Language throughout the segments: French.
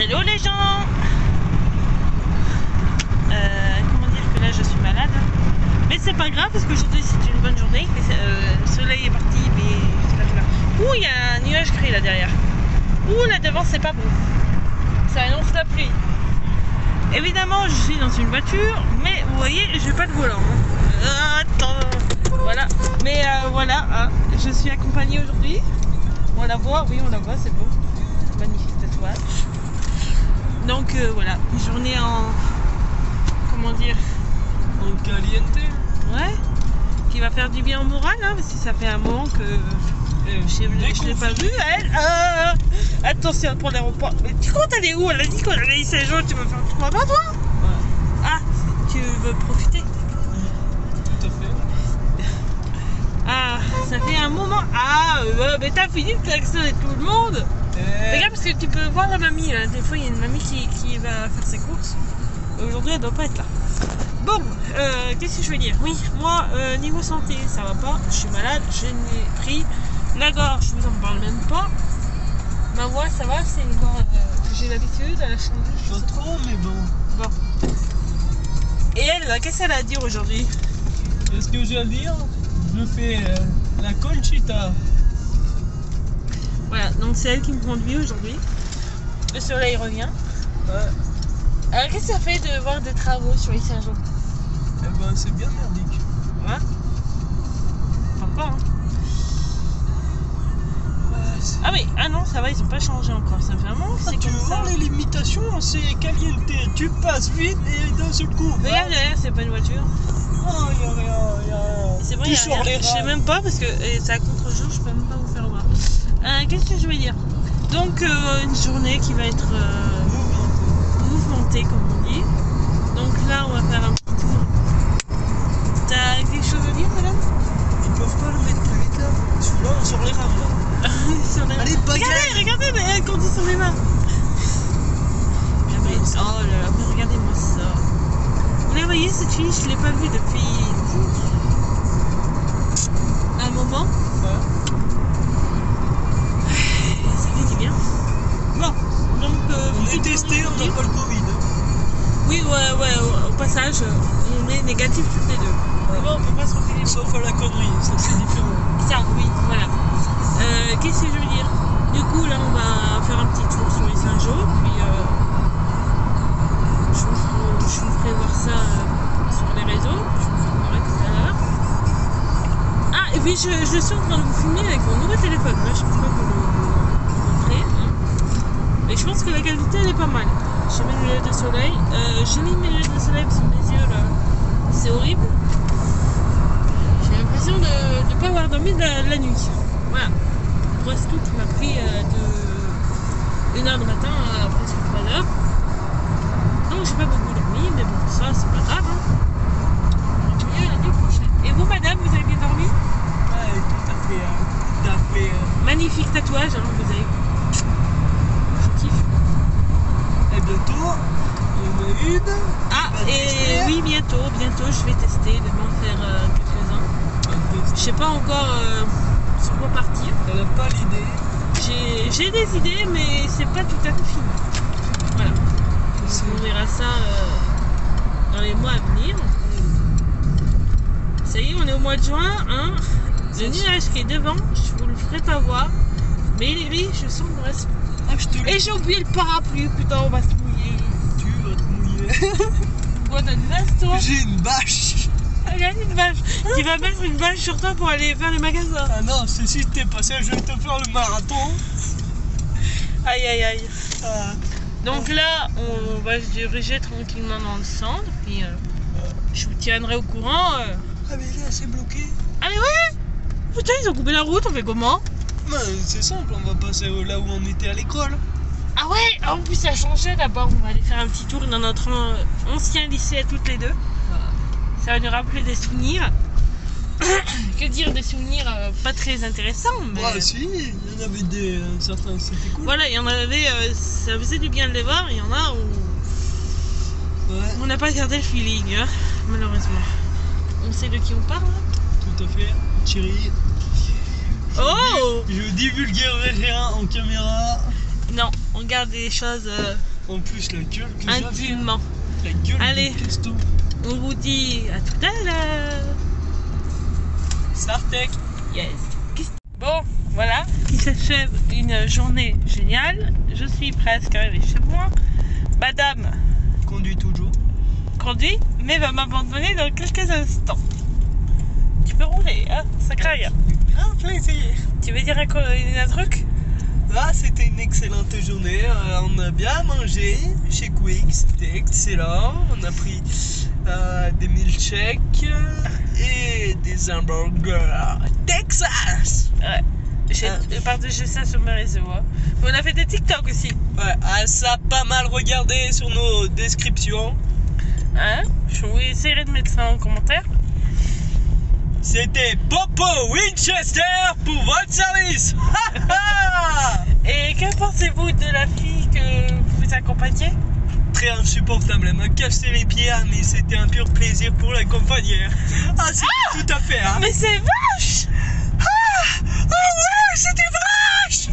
Hello les gens. Comment dire que là je suis malade. Mais c'est pas grave parce qu'aujourd'hui c'est une bonne journée. Le soleil est parti mais c'est pas tout là. Ouh, il y a un nuage gris là derrière. Ouh, là devant c'est pas bon. Ça annonce la pluie. Évidemment je suis dans une voiture, mais vous voyez j'ai pas de volant. Attends. Voilà. Mais voilà, je suis accompagnée aujourd'hui. On la voit, oui on la voit, c'est beau. Magnifique tatouage. Donc voilà, une journée en... Comment dire? En caliente. Ouais. Qui va faire du bien au moral, hein, parce que ça fait un moment que je l'ai pas vue, elle. Attention pour l'aéroport. Mais tu comptes aller où? Elle a dit qu'on allait ici un jour, tu veux faire du crois pas toi? Ouais. Ah, tu veux profiter? Tout à fait. Ah, ça fait un moment. Ah, mais t'as fini de klaxonner tout le monde. Regarde parce que tu peux voir la mamie là. Des fois il y a une mamie qui va faire ses courses. Aujourd'hui elle doit pas être là. Bon, qu'est-ce que je veux dire? Oui, moi niveau santé ça va pas. Je suis malade, j'ai pris la gorge, je vous en parle même pas. Ma voix ça va, c'est une voix que j'ai l'habitude, elle a changé. Pas trop mais bon. Bon. Et elle, qu'est-ce qu'elle a à dire aujourd'hui? Est-ce que j'ai à dire? Je fais la Conchita. Voilà, donc c'est elle qui me conduit aujourd'hui. Le soleil revient. Ouais. Alors qu'est-ce que ça fait de voir des travaux sur les Saint-Jean? Eh ben c'est bien merdique. Ouais. Pas hein. Ah oui, ah non, ça va, ils ont pas changé encore. Ça fait un moment que c'est Tu comme ça. vois les limitations, c'est caliente. Tu passes vite et d'un seul coup. Regarde derrière, c'est pas une voiture. Oh, y a rien. C'est vrai, Tu y a sors rien. les Je sais rails. même pas parce que c'est à contre-jour, je peux même pas vous faire voir. Qu'est-ce que je veux dire? Donc une journée qui va être mouvementée comme on dit. Donc là on va faire un petit tour. T'as quelque chose à dire madame? Ils peuvent pas le mettre plus vite là. Celui-là on sort les rails. Sur les... Allez, bagaille. Regardez, elle conduit sur les mains. Regardez, oh là là, mais regardez-moi ça. Vous la voyez cette fille, je l'ai pas vue depuis un moment. Ouais. Ça fait du bien. Bon, donc On est testé, on n'a pas le Covid. oui, ouais, au passage, on est négatif toutes les deux. Ouais. Bon, on peut pas se refiler. Sauf à la connerie, ça c'est différent. Ça, oui, voilà. Qu'est-ce que je veux dire? Du coup, là, on va faire un petit tour sur les Saint-Jean, puis je vous ferai voir ça sur les réseaux. Je vous filmerai tout à l'heure. Ah, et puis je suis en train de vous filmer avec mon nouveau téléphone. Là, je peux pas vous le montrer. Hein. Et je pense que la qualité, elle est pas mal. J'ai mes lunettes de soleil. J'ai mis mes lunettes de soleil parce que mes yeux, là, c'est horrible. J'ai l'impression de ne pas avoir dormi de la nuit. Voilà. Pour tout qui m'a pris de 1h du matin à presque 3h. Donc j'ai pas beaucoup dormi, mais bon, ça c'est pas grave. Hein. Mieux la nuit prochaine. Et vous, madame, vous avez bien dormi? Ouais, tout à fait. Magnifique tatouage, hein, vous avez. Je kiffe. Et bientôt, il y en a une. Ah, Tu vas et tester. oui, bientôt, je vais tester de m'en faire quelques-uns. Je sais pas encore sur quoi partir. Elle n'a pas l'idée. J'ai des idées, mais c'est pas tout à fait fini. Voilà. Donc, on verra ça dans les mois à venir. Ça y est, on est au mois de juin. Hein. Le nuage qui est devant, je vous le ferai pas voir. Mais il est gris, je sens le reste. Ah, je te le Et j'ai oublié le parapluie, putain, on va se mouiller. Tu vas te mouiller. Quoi, t'as une veste, toi? J'ai une bâche. Elle a une bâche. Tu vas mettre une bâche sur toi pour aller faire les magasins. Ah non, c'est si t'es passé, je vais te faire le marathon. Aïe, aïe, aïe. Ah, Donc là, on va se diriger tranquillement dans le centre. Puis je vous tiendrai au courant. Ah mais là c'est bloqué. Ah mais ouais! Putain, ils ont coupé la route, on fait comment? Ben, c'est simple, on va passer là où on était à l'école. Ah ouais! En plus ça a changé d'abord, on va aller faire un petit tour dans notre ancien lycée toutes les deux. Ça va nous rappeler des souvenirs. Que dire des souvenirs pas très intéressants, mais... Ah si, il y en avait des certains, c'était cool. Voilà, il y en avait, ça faisait du bien de les voir, il y en a où Ouais, on n'a pas gardé le feeling, hein, malheureusement. On sait de qui on parle, hein? tout à fait. Thierry. Oh! Je divulguerai rien en caméra. Non, on garde des choses En plus, la gueule que j'avais. intimement. La gueule Allez. de Pesto. On vous dit à tout à l'heure. Sartek. Yes. Bon, voilà, qui s'achève une journée géniale. Je suis presque arrivée chez moi. Madame Conduit toujours. conduit, mais va m'abandonner dans quelques instants. Tu peux rouler, hein, ça craint rien. Grand plaisir. Tu veux dire un truc? Là, c'était une excellente journée. On a bien mangé chez Quick, c'était excellent. On a pris des milkshakes et des hamburgers Texas. Ouais. J'ai partagé ça sur mes réseaux. Hein. On a fait des TikTok aussi. Ouais, ça a pas mal regardé sur nos descriptions. Hein? Je vous essaierai de mettre ça en commentaire. C'était Popo Winchester pour votre service. Et que pensez-vous de la fille que vous accompagnez? Très insupportable, elle m'a cassé les pieds, mais c'était un pur plaisir pour l'accompagner. Ah, c'est tout à fait, hein. Mais c'est vache! Ah ouais, c'était vache.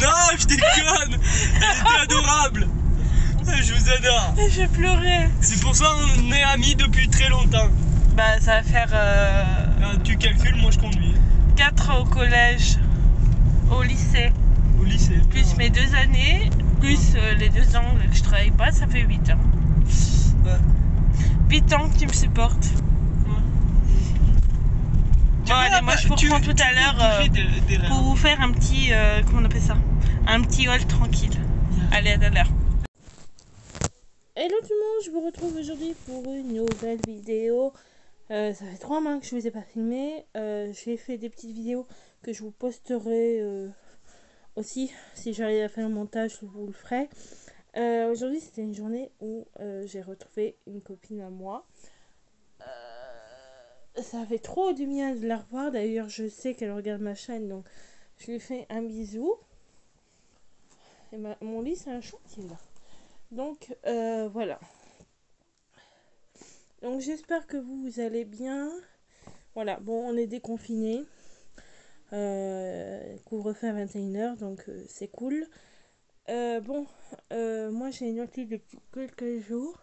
Non, je déconne. Elle était adorable. Je vous adore. Je vais pleurer. C'est pour ça qu'on est amis depuis très longtemps. Bah ça va faire Tu calcules, moi je conduis. 4 au collège, au lycée, Au lycée. plus mes 2 années, plus les 2 ans que je travaille pas, ça fait 8 ans. Ouais. 8 ans que tu me supportes. Bon allez, moi je vous reprends tout à l'heure pour vous faire un petit, comment on appelle ça? Un petit haul tranquille. Allez, à tout à l'heure. Hello tout le monde, je vous retrouve aujourd'hui pour une nouvelle vidéo. Ça fait 3 mois que je vous ai pas filmé. J'ai fait des petites vidéos que je vous posterai aussi. Si j'arrive à faire le montage, je vous le ferai. Aujourd'hui, c'était une journée où j'ai retrouvé une copine à moi. Ça fait trop du bien de la revoir. D'ailleurs, je sais qu'elle regarde ma chaîne, donc je lui fais un bisou. Et mon lit, c'est un chantier là. Donc, voilà. Donc j'espère que vous allez bien. Voilà, bon, on est déconfinés. Couvre-feu à 21h, donc c'est cool. Bon, moi j'ai noté depuis quelques jours.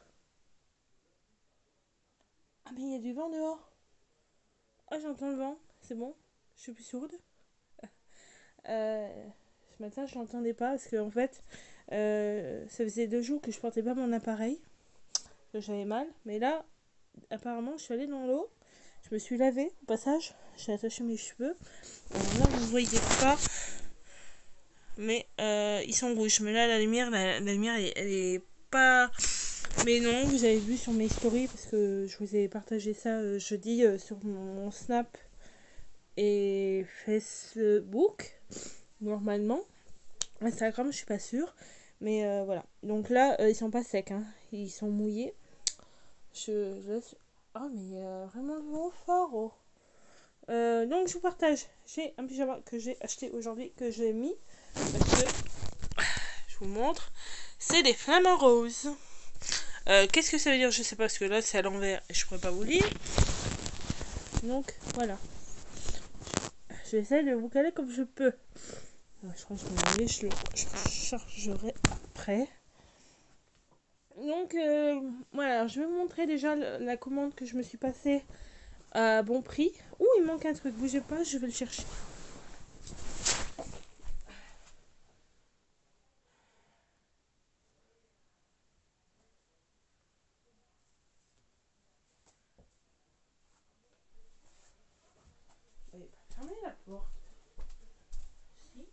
Ah mais il y a du vent dehors. Ah, j'entends le vent, c'est bon, je suis plus sourde. Ce matin je l'entendais pas parce que en fait ça faisait 2 jours que je portais pas mon appareil, que j'avais mal, mais là apparemment je suis allée dans l'eau, je me suis lavée au passage, j'ai attaché mes cheveux. Alors là vous voyez pas, mais ils sont rouges, mais là la lumière elle est pas, mais non, vous avez vu sur mes stories parce que je vous ai partagé ça jeudi sur mon Snap et Facebook normalement. Instagram je suis pas sûre, mais voilà, donc là ils sont pas secs, hein. Ils sont mouillés. Oh mais vraiment le vent fort. Oh. Donc je vous partage, j'ai un pyjama que j'ai acheté aujourd'hui, que j'ai mis parce que je vous montre, c'est des flamants roses. Qu'est-ce que ça veut dire, je sais pas, parce que là c'est à l'envers et je pourrais pas vous lire. Donc voilà, je vais essayer de vous caler comme je peux. Je pense que je le chargerai après. Donc voilà, je vais vous montrer déjà la commande que je me suis passée à bon prix. Ouh, il manque un truc, bougez pas, je vais le chercher. Vous n'avez pas fermé la porte. Si.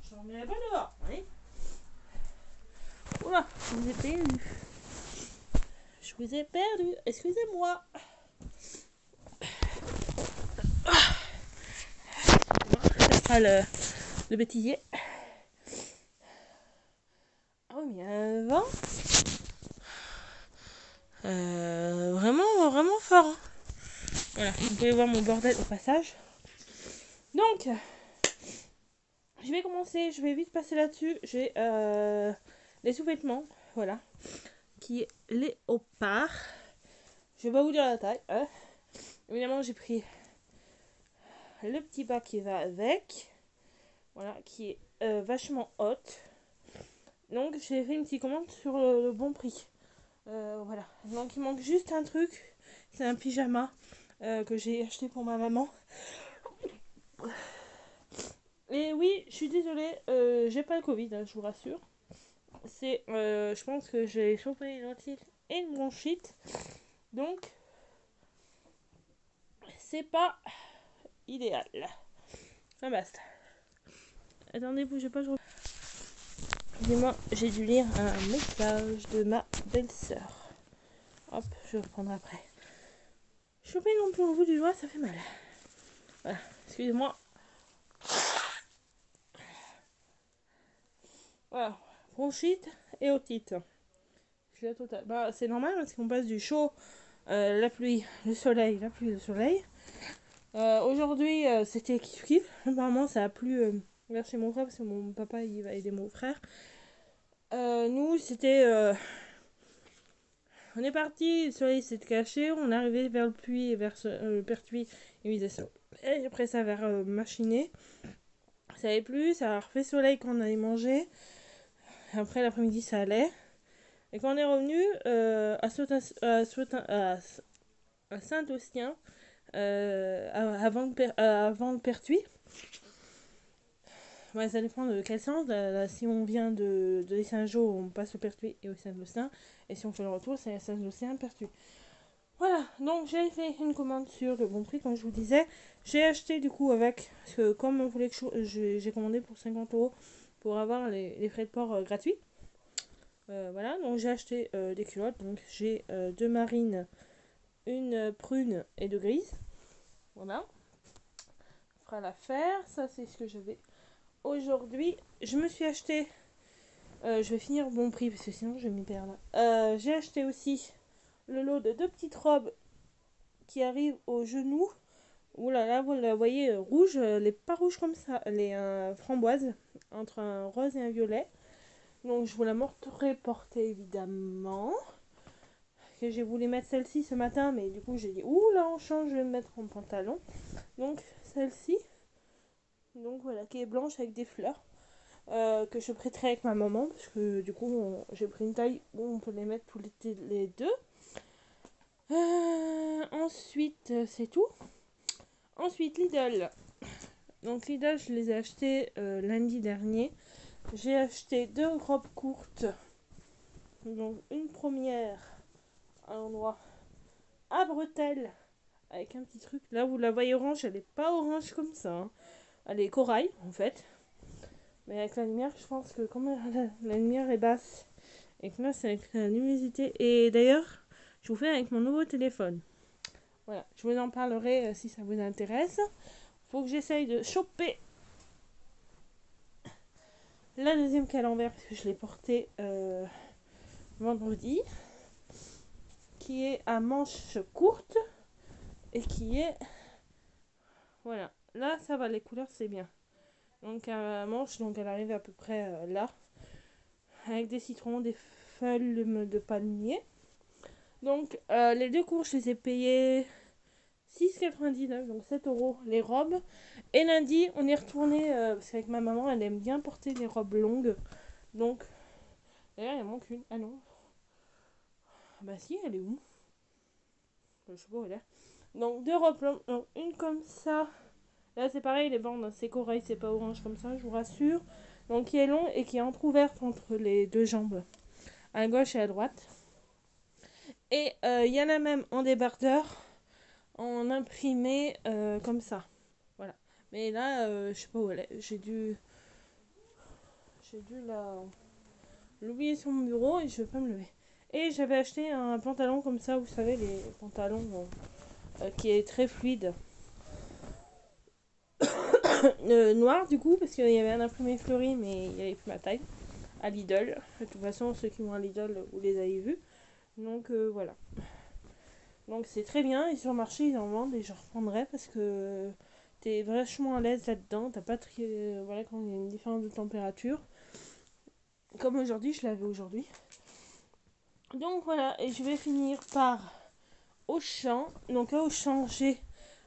Je remets pas dehors, oui. Oula, je vous ai perdu. Je vous ai perdu, excusez-moi. Ça sera le bêtisier. Ah oui, mais il y a un vent. Vraiment fort. Hein. Voilà, vous pouvez voir mon bordel au passage. Donc, je vais commencer, je vais vite passer là-dessus. J'ai les sous-vêtements, voilà, qui est léopard. Je vais pas vous dire la taille. Hein. Évidemment, j'ai pris le petit bas qui va avec. voilà, qui est vachement haute. Donc j'ai fait une petite commande sur le bon prix. Voilà, donc il manque juste un truc, c'est un pyjama que j'ai acheté pour ma maman. Et oui, je suis désolée, j'ai pas le Covid, hein, je vous rassure. Je pense que j'ai chopé une otite et une bronchite. Donc, c'est pas idéal. Enfin, basta. Attendez, bougez pas, je... Excusez-moi, j'ai dû lire un message de ma belle-sœur. Hop, je reprendrai après. Choper non plus au bout du doigt, ça fait mal. Voilà, excusez-moi. Voilà, bronchite et otite. Je la totale. Bah, c'est normal parce qu'on passe du chaud, la pluie, le soleil, la pluie, le soleil. Aujourd'hui, c'était kiff-kiff. Apparemment, ça a plu vers chez mon frère parce que mon papa il va aider mon frère. Nous, c'était. On est parti, le soleil s'est caché, on est arrivé vers le puits, vers le Pertuis, il faisait ça. Et après ça, vers Machiné. Ça avait plu, ça a refait soleil quand on allait manger. Après l'après-midi, ça allait. Et quand on est revenu à Saint-Austien, avant le Pertuis, ouais, ça dépend de quel sens. Là, si on vient de Saint-Jean, on passe au Pertuis et au Saint-Austien. Et si on fait le retour, c'est Saint-Austien, Pertuis. Voilà, donc j'ai fait une commande sur le bon prix, comme je vous disais. J'ai acheté du coup avec, parce que comme on voulait que j'ai commandé pour 50€ pour avoir les frais de port gratuits. Voilà, donc j'ai acheté des culottes. Donc j'ai deux marines, une prune et deux grises. Voilà. On fera l'affaire. Ça, c'est ce que j'avais aujourd'hui. Je me suis acheté. Je vais finir bon prix parce que sinon je vais m'y perdre. J'ai acheté aussi le lot de deux petites robes qui arrivent aux genoux. Ouh là là, vous la voyez rouge, elle est pas rouge comme ça, elle est framboise, entre un rose et un violet. Donc je vous la montrerai porter évidemment. Que j'ai voulu mettre celle-ci ce matin, mais du coup j'ai dit ouh là on change, je vais me mettre en pantalon. Donc celle-ci, donc voilà, qui est blanche avec des fleurs. Que je prêterai avec ma maman, parce que du coup j'ai pris une taille où on peut les mettre tous les deux. Ensuite, c'est tout. Ensuite, Lidl. Donc Lidl, je les ai achetés lundi dernier. J'ai acheté deux robes courtes. Donc une première à l'endroit à bretelles avec un petit truc. Là, vous la voyez orange, elle n'est pas orange comme ça. Hein. Elle est corail en fait. Mais avec la lumière, je pense que comme la lumière est basse et que là, c'est avec la luminosité. Et d'ailleurs, je vous fais avec mon nouveau téléphone. Voilà, je vous en parlerai si ça vous intéresse. Faut que j'essaye de choper la deuxième camembert parce que je l'ai portée vendredi. Qui est à manches courtes et qui est... Voilà, là ça va, les couleurs c'est bien. Donc à manche, donc elle arrive à peu près là. Avec des citrons, des feuilles de palmier. Donc les deux cours, je les ai payés 6,99, donc 7€ les robes. Et lundi, on est retourné, parce qu'avec ma maman, elle aime bien porter les robes longues. Donc, d'ailleurs, il en manque une. Ah non. Bah si, elle est où? Je sais pas où elle est. Donc, deux robes longues. Donc, une comme ça. Là, c'est pareil, les bandes, c'est corail, c'est pas orange comme ça, je vous rassure. Donc, qui est long et qui est entrouverte entre les deux jambes, à gauche et à droite. Et il y en a même en débardeur, en imprimé comme ça. Voilà. Mais là, je sais pas où elle est. J'ai dû l'oublier sur mon bureau et je vais pas me lever. Et j'avais acheté un pantalon comme ça, vous savez, les pantalons qui est très fluide. Noir du coup, parce qu'il y avait un imprimé fleuri, mais il n'y avait plus ma taille. À Lidl. De toute façon, ceux qui vont à Lidl, vous les avez vus. Donc voilà. Donc c'est très bien. Et sur le marché, ils en vendent et je reprendrai parce que t'es vachement à l'aise là-dedans. T'as pas très. Voilà, quand il y a une différence de température. Comme aujourd'hui, je l'avais aujourd'hui. Donc voilà, et je vais finir par Auchan. Donc à Auchan, j'ai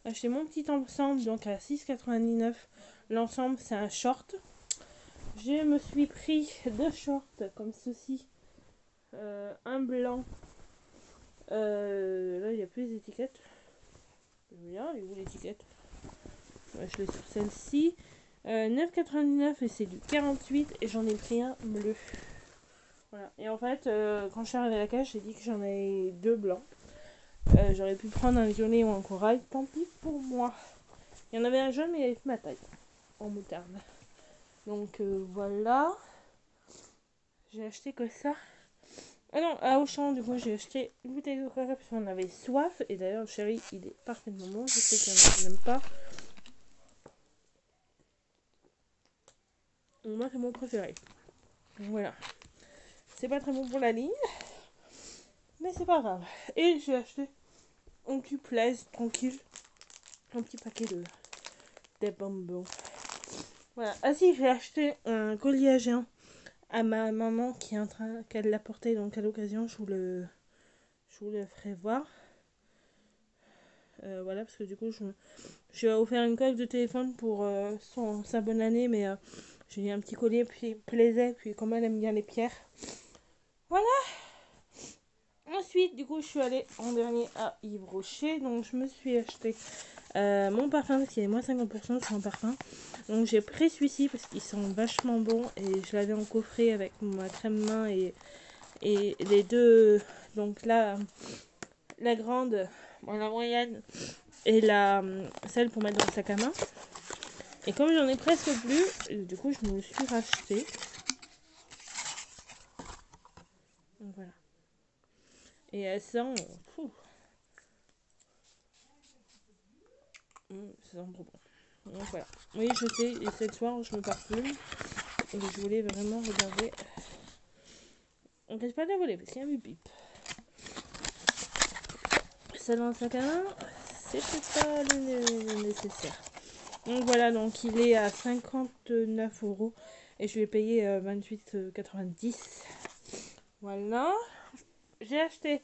acheté mon petit ensemble donc à 6,99 L'ensemble, c'est un short. Je me suis pris 2 shorts comme ceci. Un blanc. Là, il n'y a plus les étiquettes. Bien, il est où l'étiquette? Je l'ai sur celle-ci. 9,99 et c'est du 48 et j'en ai pris un bleu. Voilà. Et en fait, quand je suis arrivée à la caisse, j'ai dit que j'en avais 2 blancs. J'aurais pu prendre un violet ou un corail. Tant pis pour moi. Il y en avait un jaune mais il avait fait ma taille. En moutarde. Donc voilà. J'ai acheté que ça. Ah non, à Auchan, du coup, j'ai acheté une bouteille de coca parce qu'on avait soif. Et d'ailleurs, le chéri, il est parfaitement bon. Je sais qu'il y en a qui n'aiment pas. Donc, moi, c'est mon préféré. Donc voilà. C'est pas très bon pour la ligne. Mais c'est pas grave. Et j'ai acheté un petit plaise tranquille. Un petit paquet de bonbons. Voilà. Ah si, j'ai acheté un collier géant à ma maman qui est en train qu'elle l'a porté, donc à l'occasion je vous le ferai voir. Voilà, parce que du coup je lui ai offert une coque de téléphone pour sa bonne année, mais j'ai eu un petit collier puis plaisait, puis comme elle aime bien les pierres. Voilà. Ensuite, du coup, je suis allée en dernier à Yves Rocher, donc je me suis acheté mon parfum parce qu'il y avait moins 50% sur un parfum. Donc j'ai pris celui-ci parce qu'il sent vachement bon et je l'avais en coffret avec ma crème main et les deux. Donc là, la grande, la moyenne et celle pour mettre dans le sac à main. Et comme j'en ai presque plus, du coup je me le suis racheté. Donc voilà. Et elle sent... ça sent trop bon. Donc voilà. Oui, je sais, et cette soir je me parfume. Et je voulais vraiment regarder. On ne laisse pas de la voler parce qu'il y a un bip. Ça dans le sac à main, c'est peut-être pas le nécessaire. Donc voilà, donc il est à 59 € et je vais payer 28,90 €. Voilà. J'ai acheté.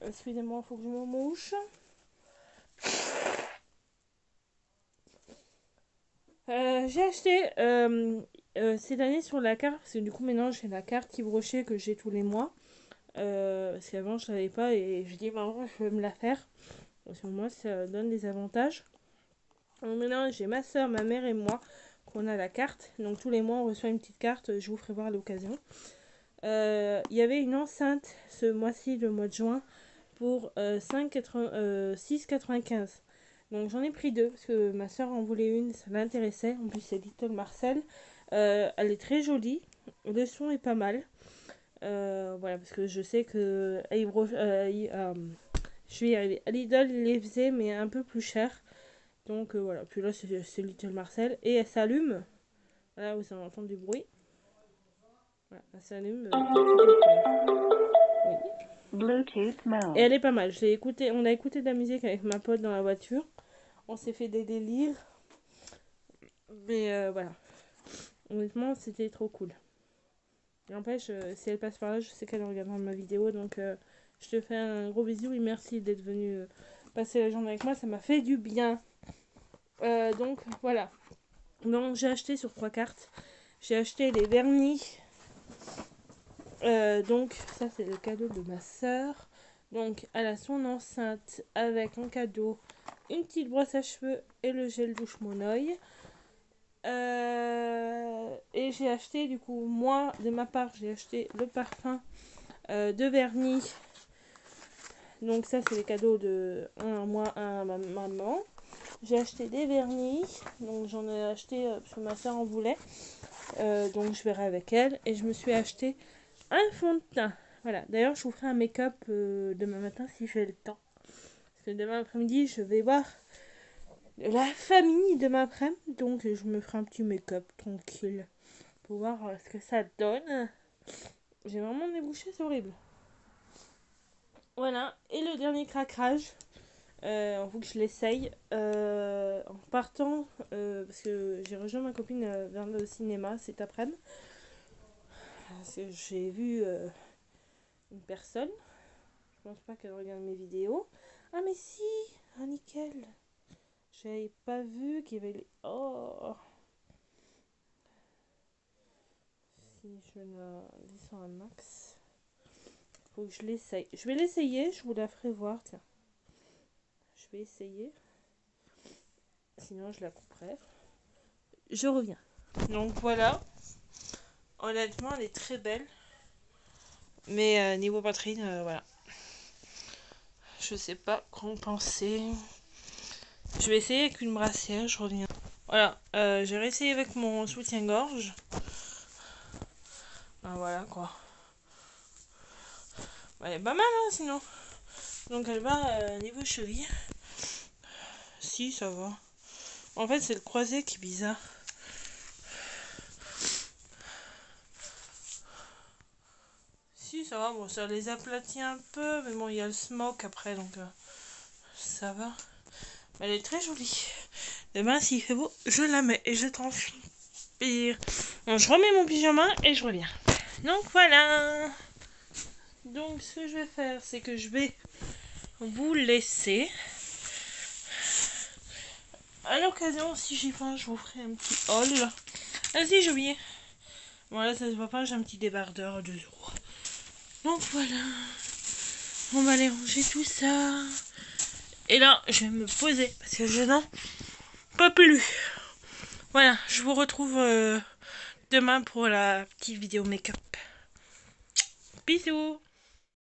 Excusez-moi, il faut que je me mouche. J'ai acheté cette année sur la carte, parce que du coup maintenant j'ai la carte Yves Rocher que j'ai tous les mois. Parce qu'avant je savais pas et je dis maman je vais me la faire. Parce que moi ça donne des avantages. Donc maintenant j'ai ma soeur, ma mère et moi qu'on a la carte. Donc tous les mois on reçoit une petite carte, je vous ferai voir à l'occasion. Il y avait une enceinte ce mois-ci, le mois de juin, pour 6,95. Donc j'en ai pris 2 parce que ma soeur en voulait une, ça l'intéressait. En plus c'est Little Marcel. Elle est très jolie, le son est pas mal. Voilà, parce que je sais que je suis à Lidl, il les faisait, mais un peu plus cher. Donc voilà, puis là c'est Little Marcel. Et elle s'allume. Voilà, vous entendez du bruit. Voilà, elle s'allume. Oui. Bluetooth mode. Et elle est pas mal. On a écouté de la musique avec ma pote dans la voiture. On s'est fait des délires. Mais voilà. Honnêtement, c'était trop cool. N'empêche, si elle passe par là, je sais qu'elle regardera ma vidéo. Donc, je te fais un gros bisou et merci d'être venu passer la journée avec moi. Ça m'a fait du bien. Donc, voilà. Donc, j'ai acheté sur 3 cartes. J'ai acheté les vernis. Donc, ça, c'est le cadeau de ma soeur. Donc, elle a son enceinte avec en cadeau une petite brosse à cheveux et le gel douche Monoi. Et j'ai acheté, du coup, moi, de ma part, j'ai acheté le parfum de vernis. Donc, ça, c'est les cadeaux de moi, à ma maman. J'ai acheté des vernis. Donc, j'en ai acheté parce que ma soeur en voulait. Donc, je verrai avec elle. Et je me suis acheté un fond de teint. Voilà. D'ailleurs, je vous ferai un make-up demain matin si j'ai le temps. Parce que demain après-midi, je vais voir la famille demain après-midi. Donc, je me ferai un petit make-up tranquille. Pour voir ce que ça donne. J'ai vraiment débouché, c'est horrible. Voilà. Et le dernier craquage. Il faut que je l'essaye. En partant, parce que j'ai rejoint ma copine vers le cinéma cet après-midi. Parce que j'ai vu une personne. Je pense pas qu'elle regarde mes vidéos. Ah mais si. Ah nickel. J'avais pas vu qu'il y avait les... Oh. je la descends un max. Faut que je l'essaye. Je vais l'essayer, je vous la ferai voir, tiens. Je vais essayer. Sinon, je la couperai. Je reviens. Donc voilà. Honnêtement, elle est très belle. Mais niveau poitrine, voilà. Je sais pas quoi en penser. Je vais essayer avec une brassière, je reviens. Voilà, j'ai réessayé avec mon soutien-gorge. Ben voilà quoi. Elle est pas mal hein, sinon. Donc elle va niveau cheville. Si, ça va. En fait, c'est le croisé qui est bizarre. Si, ça va. Bon, ça les aplatit un peu. Mais bon, il y a le smoke après, donc ça va. Elle est très jolie. Demain, s'il fait beau, je la mets et je transpire. Bon, je remets mon pyjama et je reviens. Donc voilà. Donc ce que je vais faire, c'est que je vais vous laisser. À l'occasion, si j'y pense, je vous ferai un petit haul. Ah si, j'ai oublié. Bon là, ça se voit pas, j'ai un petit débardeur à 2 €. Donc voilà. On va aller ranger tout ça. Et là, je vais me poser parce que je n'en peux plus. Voilà, je vous retrouve demain pour la petite vidéo make-up. Bisous.